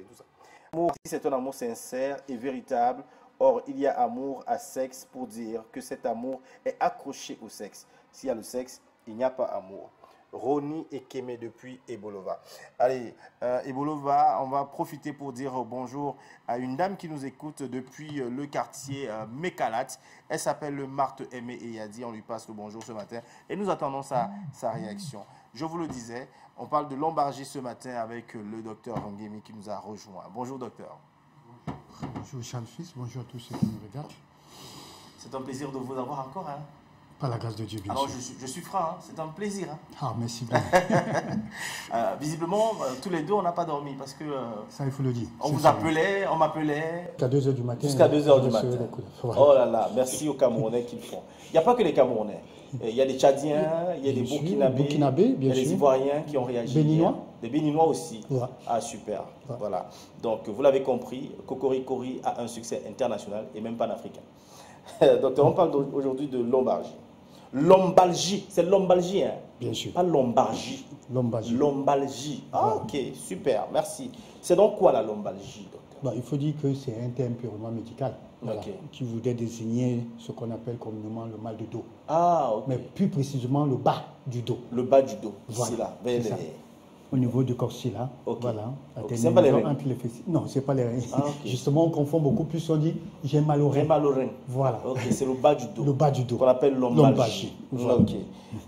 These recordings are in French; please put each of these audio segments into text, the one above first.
tout ça. L'amour, c'est un amour sincère et véritable. Or, il y a amour à sexe pour dire que cet amour est accroché au sexe. S'il y a le sexe, il n'y a pas amour. Roni et Kémé depuis Ebolova. Allez, Ebolova, on va profiter pour dire bonjour à une dame qui nous écoute depuis le quartier Mekalat. Elle s'appelle Marthe Aimé et Yadi. On lui passe le bonjour ce matin et nous attendons sa réaction. Je vous le disais, on parle de lombalgie ce matin avec le docteur Rangemi qui nous a rejoint. Bonjour docteur. Bonjour Charles Fils, bonjour à tous ceux qui nous regardent. C'est un plaisir de vous avoir encore. Hein. Par la grâce de Dieu, bien Alors, sûr. je suis franc, hein. C'est un plaisir. Hein. Ah, merci bien. Visiblement, tous les deux, on n'a pas dormi parce que... ça, il faut le dire. On vous appelait, on m'appelait... Jusqu'à 2 h du matin. Jusqu'à 2 h du matin. Voilà. Oh là là, merci aux Camerounais qui le font. Il n'y a pas que les Camerounais. Il y a des Tchadiens, il y a des Burkinabés, il y a des Ivoiriens qui ont réagi. Béninois. Des Béninois aussi. Ouais. Ah, super. Ouais. Voilà. Donc, vous l'avez compris, Cocori a un succès international et même panafricain. Docteur, on parle aujourd'hui de lombalgie. Lombalgie, c'est lombalgie, hein? Bien sûr. Pas lombalgie. Lombalgie. Lombalgie. Ah, ok, super, merci. C'est donc quoi la lombalgie, docteur? Bah, il faut dire que c'est un terme purement médical. Voilà, qui voudrait désigner ce qu'on appelle communément le mal de dos. Ah, ok. Mais plus précisément le bas du dos. Le bas du dos, voilà. C'est là. Au niveau du corset là, voilà. C'est pas les reins. Entre les fessiers. Non, c'est pas les reins. Ah, justement, on confond beaucoup plus, on dit j'ai mal au rein. J'ai mal au rein. Voilà. Ok, c'est le bas du dos. Le bas du dos. Qu'on appelle lombalgie. Voilà. Ok.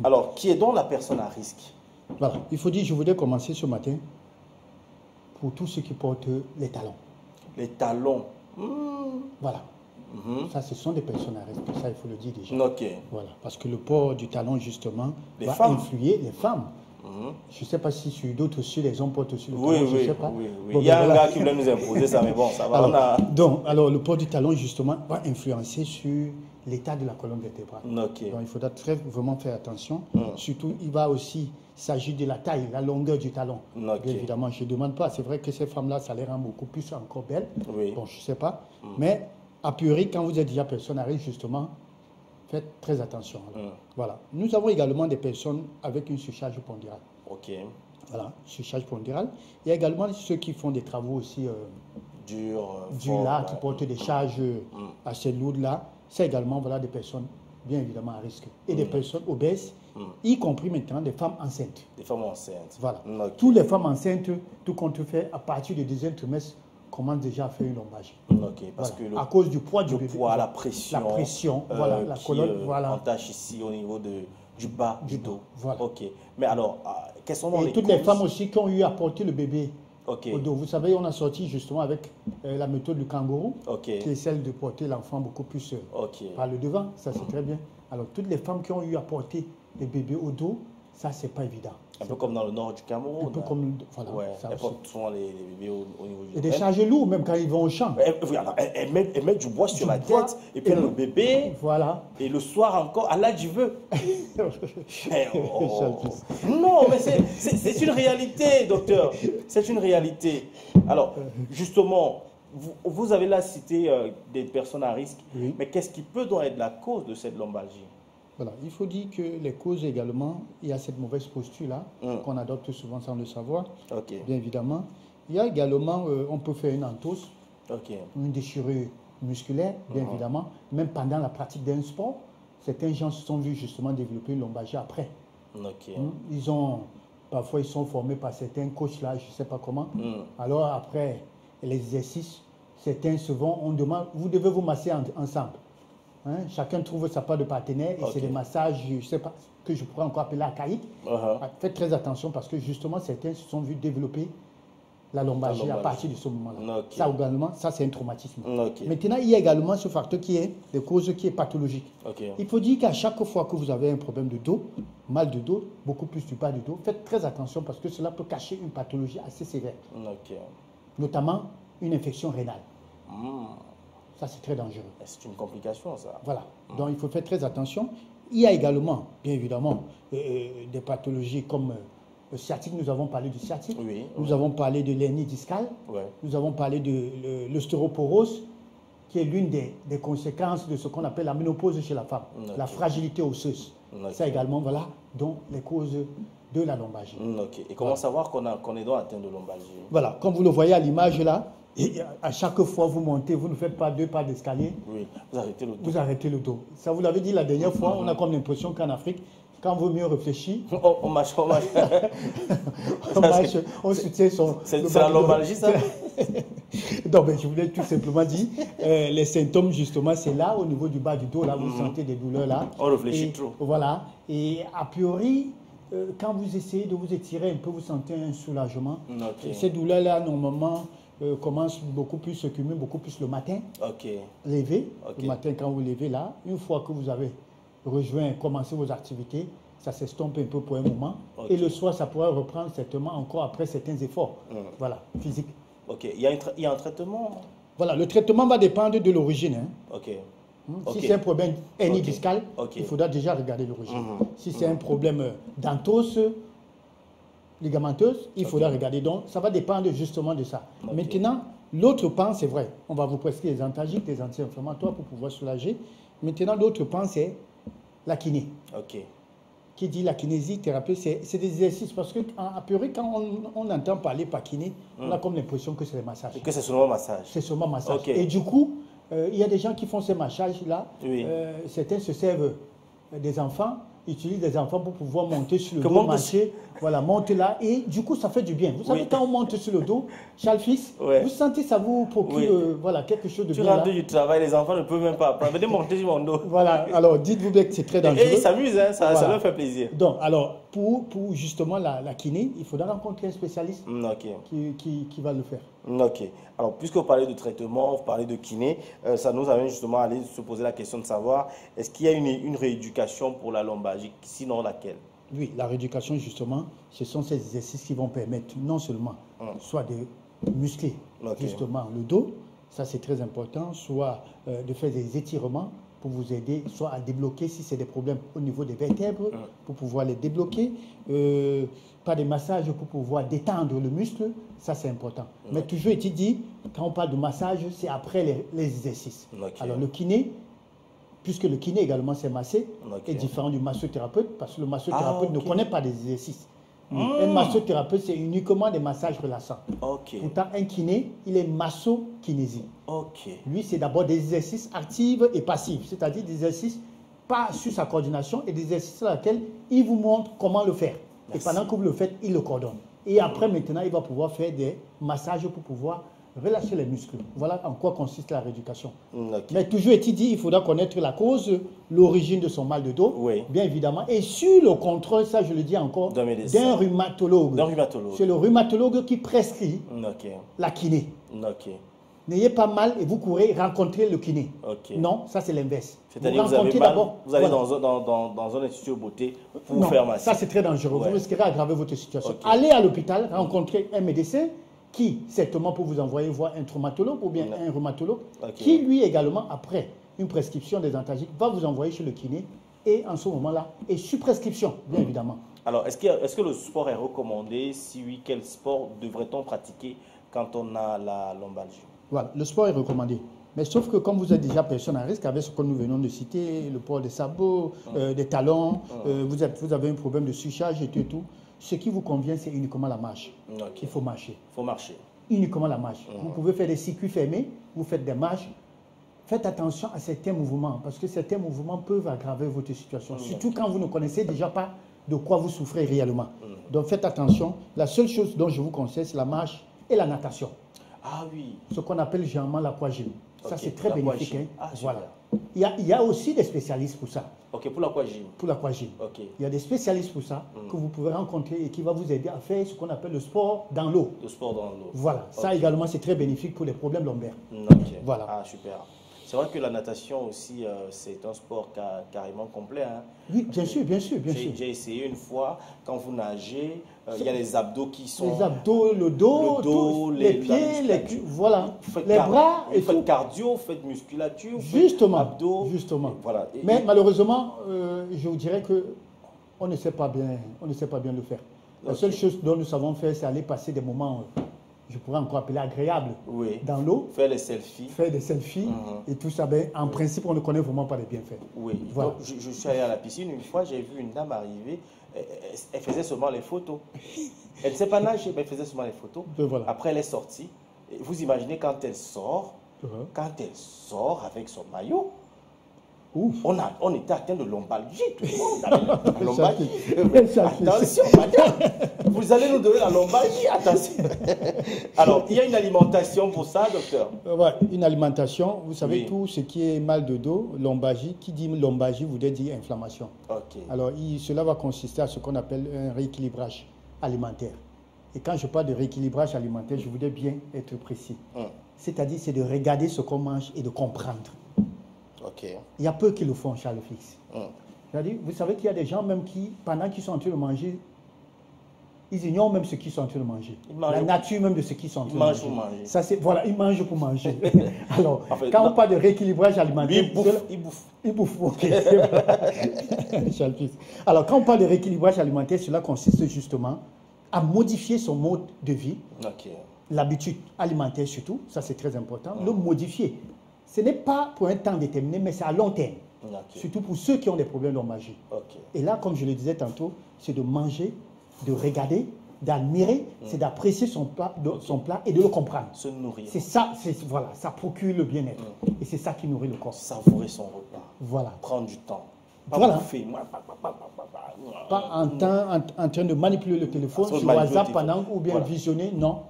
Alors, qui est donc la personne à risque? Voilà. Il faut dire, je voudrais commencer ce matin pour tous ceux qui portent les talons. Les talons. Voilà. Ça, ce sont des personnes à risque. Ça, il faut le dire déjà. Ok. Voilà. Parce que le port du talon, justement, va influer les femmes. Je ne sais pas si sur d'autres aussi, les hommes portent aussi le talon. Oui, je sais pas. Oui. Bon, il y a un gars qui voulait nous imposer ça, mais bon, ça va. Alors, le port du talon, justement, va influencer sur l'état de la colonne vertébrale. Donc, il faudra vraiment faire attention. Surtout, il va aussi s'agir de la taille, la longueur du talon. Bien évidemment, je ne demande pas. C'est vrai que ces femmes-là, ça les rend beaucoup plus encore belles. Bon, je ne sais pas. Mais, a priori, quand vous êtes déjà personne à risque, justement, faites très attention. Voilà. Nous avons également des personnes avec une surcharge pondérale. Ok. Voilà, surcharge pondérale. Il y a également ceux qui font des travaux aussi durs là, qui portent des charges assez lourdes là. C'est également voilà, des personnes bien évidemment à risque. Et des personnes obèses, y compris maintenant des femmes enceintes. Des femmes enceintes. Voilà. Toutes les femmes enceintes, tout compte fait, à partir du deuxième trimestre, commence déjà à faire une lombalgie. Parce que à cause du poids du bébé. La pression, voilà, la colonne, voilà. Entache ici au niveau du bas du dos. Voilà. Ok. Mais alors, quelles sont les toutes les femmes aussi qui ont eu à porter le bébé au dos. Vous savez, on a sorti justement avec la méthode du kangourou, qui est celle de porter l'enfant beaucoup plus par le devant. Ça, c'est très bien. Alors, toutes les femmes qui ont eu à porter le bébé au dos, ça, c'est pas évident. Un peu comme dans le nord du Cameroun. Un peu comme, voilà. Ouais, elles portent souvent les bébés au niveau du... Et des charges lourdes, même quand ils vont au champ. Elles mettent du bois sur la tête, et puis le bébé, voilà. Et le soir encore, Allah tu veux. Non, mais c'est une réalité, docteur. C'est une réalité. Alors, justement, vous avez là cité des personnes à risque, mais qu'est-ce qui peut donc être la cause de cette lombalgie? Voilà, il faut dire que les causes également, il y a cette mauvaise posture-là, qu'on adopte souvent sans le savoir, bien évidemment. Il y a également, on peut faire une entorse, une déchirure musculaire, bien évidemment, même pendant la pratique d'un sport. Certains gens se sont vus justement développer une lombalgie après. Parfois, ils sont formés par certains coachs là, je ne sais pas comment. Alors après les exercices, certains se vont, on demande, vous devez vous masser ensemble. Chacun trouve sa part de partenaire et c'est des massages, je ne sais pas, que je pourrais encore appeler archaïques. Faites très attention parce que justement, certains se sont vus développer la lombalgie à partir de ce moment-là. Ça également, ça c'est un traumatisme. Maintenant, il y a également ce facteur qui est de cause qui est pathologique. Il faut dire qu'à chaque fois que vous avez un problème de dos, mal de dos, beaucoup plus du bas du dos, faites très attention parce que cela peut cacher une pathologie assez sévère. Notamment une infection rénale. Ça, c'est très dangereux. C'est une complication, ça. Voilà. Donc, il faut faire très attention. Il y a également, bien évidemment, des pathologies comme le sciatique. Nous avons parlé du sciatique. Nous avons parlé de l'hernie discale. Nous avons parlé de l'ostéoporose, qui est l'une des conséquences de ce qu'on appelle la ménopause chez la femme. La fragilité osseuse. Ça également, voilà. Donc, les causes de la lombalgie. Ok. Et comment savoir qu'on est donc atteint de lombalgie? Voilà, comme vous le voyez à l'image là, et à chaque fois vous montez, vous ne faites pas 2 pas d'escalier. Oui, vous arrêtez le dos. Vous arrêtez le dos. Ça, vous l'avez dit la dernière fois, on a comme l'impression qu'en Afrique, quand on veut mieux réfléchir, on marche. on marche, on soutient son... C'est la lombalgie, ça? Donc, ben, je voulais tout simplement dire, les symptômes, justement, c'est là, au niveau du bas du dos, là, vous sentez des douleurs là. On réfléchit trop. Voilà. Et a priori, quand vous essayez de vous étirer un peu, vous sentez un soulagement. Okay. Ces douleurs-là, normalement, commencent beaucoup plus, se cumulent beaucoup plus le matin. Levé. Le matin, quand vous levez là, une fois que vous avez rejoint, commencé vos activités, ça s'estompe un peu pour un moment. Et le soir, ça pourrait reprendre certainement encore après certains efforts. Voilà, physiques. Ok. Il y a un traitement? Voilà, le traitement va dépendre de l'origine. Hein. Ok. Si c'est un problème hernie discale, il faudra déjà regarder l'origine. Si c'est un problème d'entorse ligamenteuse, il faudra regarder. Donc, ça va dépendre justement de ça. Maintenant, l'autre pan, c'est vrai, on va vous prescrire des antalgiques, des anti-inflammatoires pour pouvoir soulager. Maintenant, l'autre pan, c'est la kiné. Qui dit la kinésithérapie, c'est des exercices. Parce qu'à priori, quand on entend parler par kiné, on a comme l'impression que c'est le massage. Et que c'est seulement massage. C'est seulement massage. Et du coup, il y a des gens qui font ces massages-là. Certains se servent des enfants, utilisent des enfants pour pouvoir monter sur le dos, marcher. Voilà, monter là. Et du coup, ça fait du bien. Vous savez, quand on monte sur le dos, Charles Fils, vous sentez ça vous procure voilà, quelque chose de bien. Tu rentres du travail, les enfants ne peuvent même pas apprendre. Venez monter sur mon dos. Voilà, alors dites-vous bien que c'est très dangereux. Et ils s'amusent, hein, ça leur fait plaisir. Donc, alors, pour justement la kiné, il faudra rencontrer un spécialiste qui va le faire. Ok. Alors, puisque vous parlez de traitement, vous parlez de kiné, ça nous amène justement à aller se poser la question de savoir, est-ce qu'il y a une rééducation pour la lombalgie? Sinon, laquelle? Oui, la rééducation, justement, ce sont ces exercices qui vont permettre non seulement soit de muscler justement le dos, ça c'est très important, soit de faire des étirements pour vous aider, soit à débloquer si c'est des problèmes au niveau des vertèbres, pour pouvoir les débloquer, pas des massages pour pouvoir détendre le muscle, ça c'est important. Mais toujours est-il dit, quand on parle de massage, c'est après les exercices. Alors le kiné, puisque le kiné également c'est massé, est différent du massothérapeute, parce que le massothérapeute ne connaît pas des exercices. Un massothérapeute, c'est uniquement des massages relaxants. Pourtant, un kiné, il est masso-kinésie. Lui, c'est d'abord des exercices actifs et passifs, c'est-à-dire des exercices pas sur sa coordination et des exercices dans lesquels il vous montre comment le faire. Et pendant que vous le faites, il le coordonne. Et après, maintenant, il va pouvoir faire des massages pour pouvoir relâcher les muscles. Voilà en quoi consiste la rééducation. Mais toujours est-il dit, il faudra connaître la cause, l'origine de son mal de dos, bien évidemment, et sur le contrôle, ça je le dis encore, d'un rhumatologue. C'est le rhumatologue qui prescrit la kiné. N'ayez pas mal et vous courez rencontrer le kiné. Non, ça c'est l'inverse. C'est-à-dire que vous allez dans un institut de beauté pour vous faire masser. Ça c'est très dangereux. Vous risquerez d'aggraver votre situation. Allez à l'hôpital, rencontrer un médecin qui, certainement, pour vous envoyer voir un traumatologue ou bien un rhumatologue, qui, lui, également, après une prescription des antalgiques, va vous envoyer chez le kiné et, en ce moment-là, et sous prescription, bien évidemment. Alors, est-ce que le sport est recommandé? Si oui, quel sport devrait-on pratiquer quand on a la lombalgie? Voilà, le sport est recommandé. Mais sauf que comme vous êtes déjà personne à risque avec ce que nous venons de citer, le port des sabots, des talons, vous avez un problème de surcharge et tout, ce qui vous convient, c'est uniquement la marche. Il faut marcher. Il faut marcher. Uniquement la marche. Vous pouvez faire des circuits fermés, vous faites des marches. Faites attention à certains mouvements, parce que certains mouvements peuvent aggraver votre situation. Surtout quand vous ne connaissez déjà pas de quoi vous souffrez réellement. Donc faites attention. La seule chose dont je vous conseille, c'est la marche et la natation. Ah oui. Ce qu'on appelle généralement l'aquagym. Ça, c'est très bénéfique. Hein. Voilà. Il y a aussi des spécialistes pour ça. Pour l'aquagym. Pour l'aquagym. Il y a des spécialistes pour ça que vous pouvez rencontrer et qui va vous aider à faire ce qu'on appelle le sport dans l'eau. Le sport dans l'eau. Voilà. Ça également, c'est très bénéfique pour les problèmes lombaires. Voilà. Ah, super. C'est vrai que la natation aussi, c'est un sport carrément complet. Hein. Oui, bien sûr, bien sûr, bien sûr. J'ai essayé une fois, quand vous nagez, il y a les abdos qui sont... Les abdos, le dos les pieds, les culs, voilà. Les bras et tout. Vous faites cardio, vous faites musculature, justement, abdos. Justement. Voilà. Mais malheureusement, je vous dirais qu'on ne sait pas bien le faire. La seule chose dont nous savons faire, c'est aller passer des moments... je pourrais encore appeler agréable dans l'eau. Faire des selfies. Faire des selfies et tout ça. Ben, en principe, on ne connaît vraiment pas les bienfaits. Oui. Voilà. Donc, je suis allé à la piscine une fois, j'ai vu une dame arriver. elle faisait seulement les photos. Elle ne sait pas nager, mais elle faisait seulement les photos. Voilà. Après, elle est sortie. Et vous imaginez quand elle sort, avec son maillot, on était atteint de lombalgie, tout le monde avait la lombalgie. Attention, madame, vous allez nous donner la lombalgie, attention. Alors, il y a une alimentation pour ça, docteur? Ouais, une alimentation, vous savez, tout ce qui est mal de dos, lombalgie, qui dit lombalgie voudrait dire inflammation. Okay. Alors, cela va consister à ce qu'on appelle un rééquilibrage alimentaire. Et quand je parle de rééquilibrage alimentaire, je voudrais bien être précis. C'est-à-dire, c'est de regarder ce qu'on mange et de comprendre. Okay. Il y a peu qui le font, Charles Fix. C'est-à-dire, vous savez qu'il y a des gens même qui, pendant qu'ils sont en train de manger, ils ignorent même ce qu'ils sont en train de manger. La nature même de ce qu'ils sont en train de manger. Pour manger. Ça, voilà, ils mangent pour manger. Alors, en fait, quand on parle de rééquilibrage alimentaire... Il bouffe. Ok. Charles Fix. Alors, quand on parle de rééquilibrage alimentaire, cela consiste justement à modifier son mode de vie. L'habitude alimentaire surtout, ça c'est très important. Le modifier. Ce n'est pas pour un temps déterminé, mais c'est à long terme. Surtout pour ceux qui ont des problèmes de magie. Et là, comme je le disais tantôt, c'est de manger, de regarder, d'admirer, c'est d'apprécier son plat et de le comprendre. Se nourrir. C'est ça, voilà, ça procure le bien-être. Et c'est ça qui nourrit le corps. Savourer son repas. Voilà. Prendre du temps. Pas voilà. bouffer. Pas en train de manipuler le téléphone sur WhatsApp pendant ou bien visionner, non.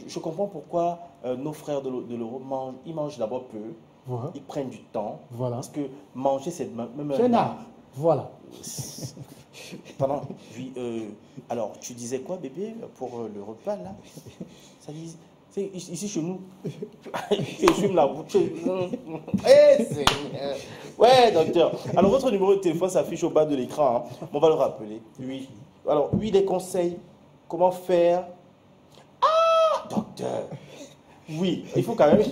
Je comprends pourquoi nos frères de l'Europe mangent d'abord peu. Ils prennent du temps. Parce que manger, c'est même un art. Voilà. Alors, tu disais quoi, bébé, pour le repas, là? Ça dit, ici, chez nous, je fume la bouche. Ouais, docteur. Alors, votre numéro de téléphone s'affiche au bas de l'écran. On va le rappeler. Oui. Alors, des conseils. Comment faire? Ah, docteur. Oui, il faut quand même...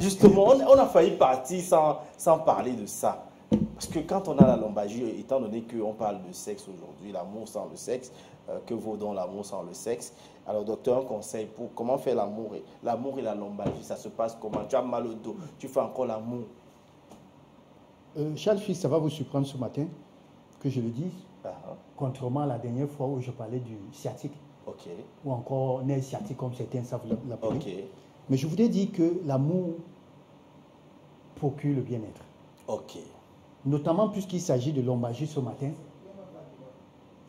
Justement, on a failli partir sans parler de ça. Parce que quand on a la lombalgie, étant donné qu'on parle de sexe aujourd'hui, l'amour sans le sexe, que vaut donc l'amour sans le sexe? Alors, docteur, un conseil pour comment faire l'amour et la lombalgie, ça se passe comment? Tu as mal au dos, tu fais encore l'amour. Charles Fils, ça va vous surprendre ce matin que je le dise, contrairement à la dernière fois où je parlais du sciatique, ou encore nerf sciatique comme certains savent l'appeler. Mais je voudrais dire que l'amour procure le bien-être. Notamment puisqu'il s'agit de lombalgie ce matin,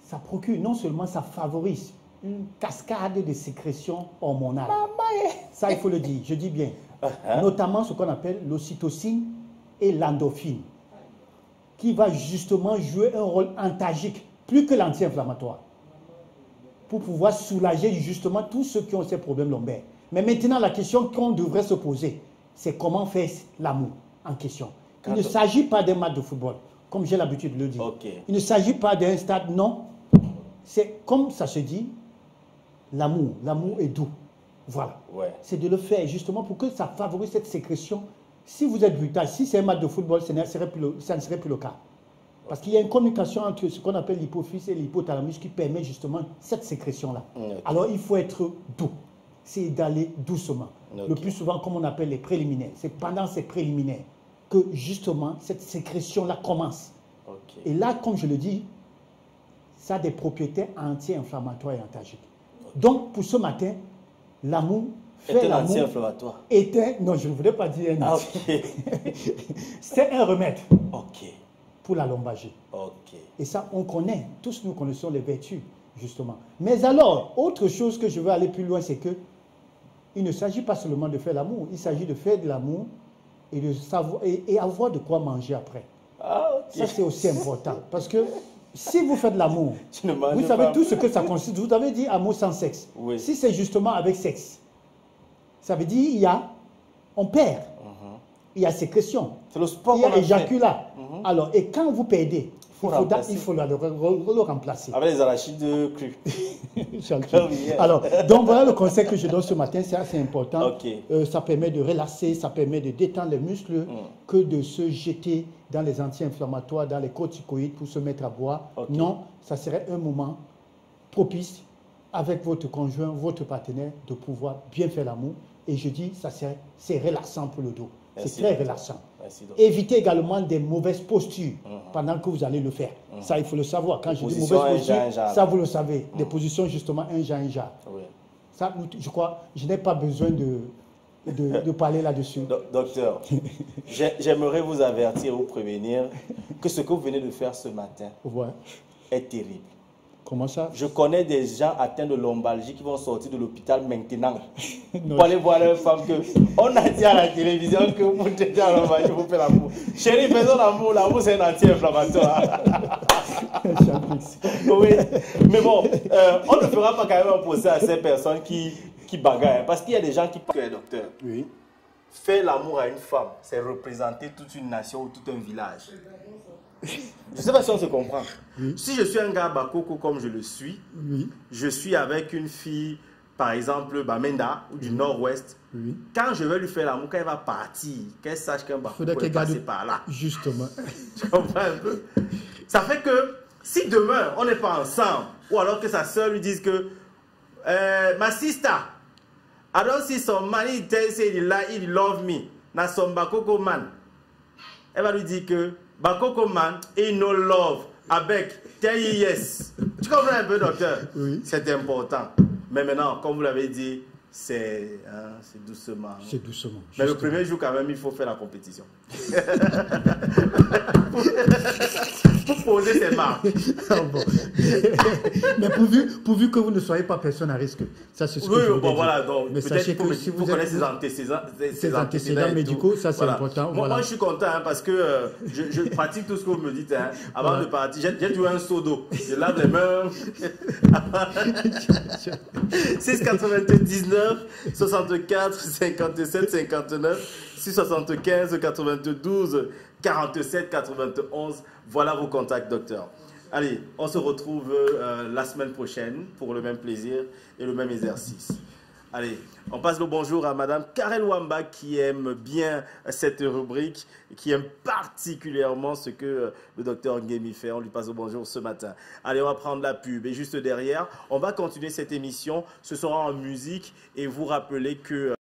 ça procure, non seulement ça favorise une cascade de sécrétions hormonales. Ça, il faut le dire, je dis bien. Notamment ce qu'on appelle l'ocytocine et l'endorphine, qui va justement jouer un rôle antalgique, plus que l'anti-inflammatoire, pour pouvoir soulager justement tous ceux qui ont ces problèmes lombaires. Mais maintenant, la question qu'on devrait se poser, c'est comment faire l'amour en question. Il ne s'agit pas d'un match de football, comme j'ai l'habitude de le dire. Il ne s'agit pas d'un stade, non. C'est comme ça se dit, l'amour. L'amour est doux. Voilà. C'est de le faire justement pour que ça favorise cette sécrétion. Si vous êtes brutal, si c'est un match de football, ça ne serait plus le cas. Parce qu'il y a une communication entre ce qu'on appelle l'hypophyse et l'hypothalamus qui permet justement cette sécrétion-là. Alors il faut être doux. C'est d'aller doucement. Le plus souvent, comme on appelle les préliminaires. C'est pendant ces préliminaires que justement cette sécrétion-là commence. Et là, comme je le dis, ça a des propriétés anti-inflammatoires et antalgiques. Donc, pour ce matin, l'amour fait l'amour. Anti-inflammatoire. Non, je ne voudrais pas dire un c'est un remède pour la lombalgie. Et ça, on connaît. Tous nous connaissons les vertus, justement. Mais alors, autre chose que je veux aller plus loin, c'est que il ne s'agit pas seulement de faire l'amour, il s'agit de faire de l'amour et de savoir et avoir de quoi manger après. Ça, c'est aussi important. Parce que si vous faites de l'amour, vous savez tout ce que ça consiste. Vous avez dit amour sans sexe. Si c'est justement avec sexe, ça veut dire on perd. Il y a sécrétion. C'est le sport. Il y a éjaculat. Alors, et quand vous perdez, il faut le remplacer. Avec les arachides crus. Alors, donc voilà le conseil que je donne ce matin, c'est assez important. Ça permet de relaxer, ça permet de détendre les muscles, que de se jeter dans les anti-inflammatoires, dans les corticoïdes pour se mettre à boire. Non, ça serait un moment propice avec votre conjoint, votre partenaire, de pouvoir bien faire l'amour. Et je dis, c'est relaxant pour le dos. C'est très relaxant. Évitez également des mauvaises postures pendant que vous allez le faire. Ça, il faut le savoir. Quand je dis mauvaise posture, ça, vous le savez. Des positions, justement, un ja. Oui. Ça, je crois, je n'ai pas besoin de parler là-dessus. Docteur, j'aimerais vous avertir ou prévenir que ce que vous venez de faire ce matin est terrible. Comment ça? Je connais des gens atteints de lombalgie qui vont sortir de l'hôpital maintenant pour aller voir leur femme que on a dit à la télévision que vous êtes en lombalgie, vous faites l'amour. Chérie, faisons l'amour. L'amour, c'est un anti-inflammatoire. Oui, mais bon, on ne fera pas quand même un procès à ces personnes qui bagarrent. Parce qu'il y a des gens qui pensent, docteur, faire l'amour à une femme, c'est représenter toute une nation ou tout un village. Je ne sais pas si on se comprend. Si je suis un gars bakoko comme je le suis, je suis avec une fille, par exemple, Bamenda, ou du nord-ouest, quand je vais lui faire l'amour, quand elle va partir, qu'elle sache qu'un bakoko est passé par là. Justement. Tu comprends un peu? Ça fait que, si demain, on n'est pas ensemble, ou alors que sa soeur lui dise que, ma sister, I don't see some man, he tells he love me, na some bakoko man. Elle va lui dire que, bakoko man, he no love, avec, tell you yes. Tu comprends un peu, docteur? Oui. C'est important. Mais maintenant, comme vous l'avez dit, c'est doucement. C'est doucement. Mais le premier jour, quand même, il faut faire la compétition. Pour poser ses marques. Bon. Mais pourvu que vous ne soyez pas personne à risque. Ça, c'est ce que je bon, voilà. Donc, peut-être que si vous connaissez ses antécédents médicaux, ça, c'est important. Moi, je suis content parce que je pratique tout ce que vous me dites. Avant de partir, j'ai toujours un seau d'eau. Je lave les mains. 6,99, 64, 57, 59, 675, 92, 47, 91. Voilà vos contacts, docteur. Allez, on se retrouve la semaine prochaine pour le même plaisir et le même exercice. Allez, on passe le bonjour à Madame Karel Wamba qui aime bien cette rubrique, qui aime particulièrement ce que le docteur Nguemi fait. On lui passe le bonjour ce matin. Allez, on va prendre la pub et juste derrière, on va continuer cette émission. Ce sera en musique et vous rappelez que...